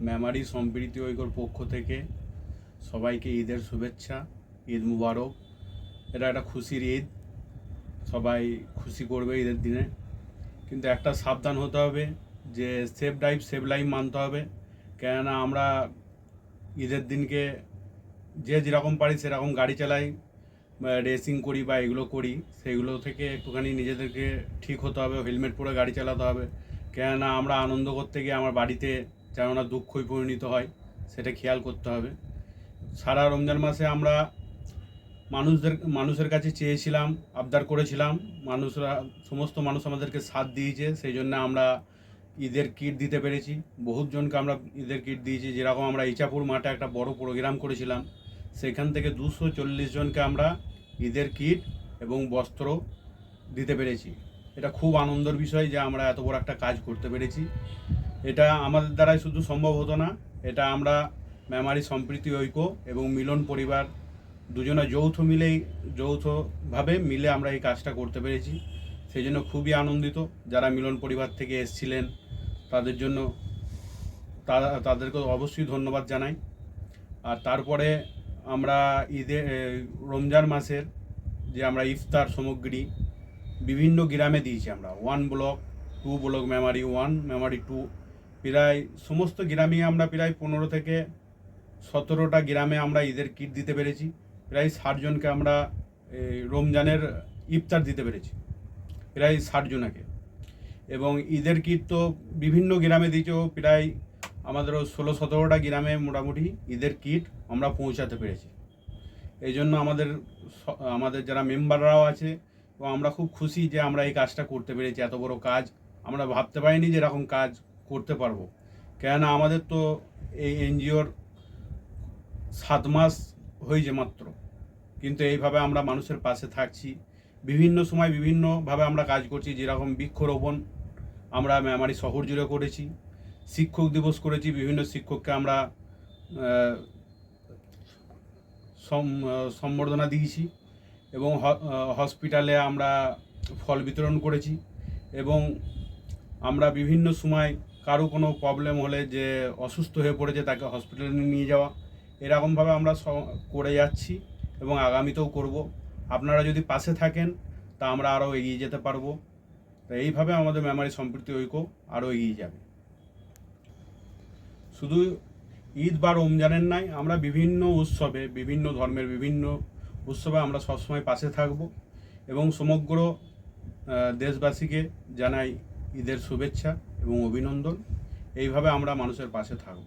মেমারি সম্প্রীতি ঐক্যর পক্ষ থেকে সবাইকে ঈদের শুভেচ্ছা। ঈদ মুবারক। এটা একটা খুশির ঈদ, সবাই খুশি করবে ঈদের দিনে, কিন্তু একটা সাবধান হতে হবে যে সেফ ড্রাইভ সেভ লাইফ মানতে হবে। কেননা আমরা ঈদের দিনকে যে যেরকম পারি সেরকম গাড়ি চালাই, রেসিং করি বা এগুলো করি, সেগুলো থেকে একটুখানি নিজেদেরকে ঠিক হতে হবে, হেলমেট পরে গাড়ি চালাতে হবে। কেননা আমরা আনন্দ করতে গিয়ে আমার বাড়িতে যেন না দুঃখই পরিণত হয়, সেটা খেয়াল করতে হবে। সারা রমজান মাসে আমরা মানুষের কাছে চেয়েছিলাম, আবদার করেছিলাম, সমস্ত মানুষ আমাদেরকে সাথ দিয়েছে, সেই জন্য আমরা ঈদের কিট দিতে পেরেছি। বহুত জনকে আমরা ঈদের কিট দিয়েছি। যেরকম আমরা ইচাপুর মাঠে একটা বড় প্রোগ্রাম করেছিলাম, সেখান থেকে 240 জনকে আমরা ঈদের কিট এবং বস্ত্র দিতে পেরেছি। এটা খুব আনন্দের বিষয় যে আমরা এত বড় একটা কাজ করতে পেরেছি। এটা আমাদের দ্বারাই শুধু সম্ভব হতো না, এটা আমরা মেমারি সম্প্রীতি ঐক্য এবং মিলন পরিবার দুজনে যৌথভাবে মিলে আমরা এই কাজটা করতে পেরেছি। সেই জন্য খুবই আনন্দিত। যারা মিলন পরিবার থেকে এসেছিলেন তাদের জন্য তাদেরকে অবশ্যই ধন্যবাদ জানাই। আর তারপরে আমরা রমজান মাসের যে আমরা ইফতার সামগ্রী বিভিন্ন গ্রামে দিয়েছি। আমরা 1 ব্লক, 2 ব্লক, মেমারি 1, মেমারি 2, প্রায় সমস্ত গ্রামে আমরা প্রায় 15 থেকে 17টা গ্রামে আমরা ঈদের কিট দিতে পেরেছি। প্রায় 60 জনকে আমরা রমজানের ইফতার দিতে পেরেছি, প্রায় 60 জনকে। এবং ঈদের কিট তো বিভিন্ন গ্রামে দিয়েছেও, প্রায় আমাদের 16-17টা গ্রামে মোটামুটি ঈদের কিট আমরা পৌঁছাতে পেরেছি। এই জন্য আমাদের যারা মেম্বাররাও আছে, এবং আমরা খুব খুশি যে আমরা এই কাজটা করতে পেরেছি। এত বড় কাজ আমরা ভাবতে পারিনি যে এরকম কাজ করতে পারবো। কেননা আমাদের তো এই এনজিওর 7 মাস হয়েছে মাত্র, কিন্তু এইভাবে আমরা মানুষের পাশে থাকছি। বিভিন্ন সময় বিভিন্নভাবে আমরা কাজ করছি। যেরকম বৃক্ষরোপণ আমরা মেমারি শহর জুড়ে করেছি, শিক্ষক দিবস করেছি, বিভিন্ন শিক্ষককে আমরা সম্বর্ধনা দিয়েছি, এবং হসপিটালে আমরা ফল বিতরণ করেছি। এবং আমরা বিভিন্ন সময় কারো কোনো প্রবলেম হলে, যে অসুস্থ হয়ে পড়েছে, তাকে হসপিটালে নিয়ে যাওয়া, এরকমভাবে আমরা করে যাচ্ছি এবং আগামীতেও করব। আপনারা যদি পাশে থাকেন তা আমরা আরও এগিয়ে যেতে পারবো। তো এইভাবে আমাদের মেমারি সম্প্রীতি ঐক্য আরও এগিয়ে যাবে। শুধু ঈদ বা রমজানের নয়, আমরা বিভিন্ন উৎসবে, বিভিন্ন ধর্মের বিভিন্ন উৎসবে আমরা সবসময় পাশে থাকব। এবং সমগ্র দেশবাসীকে জানাই ঈদের শুভেচ্ছা এবং অভিনন্দন। এইভাবে আমরা মানুষের পাশে থাকব।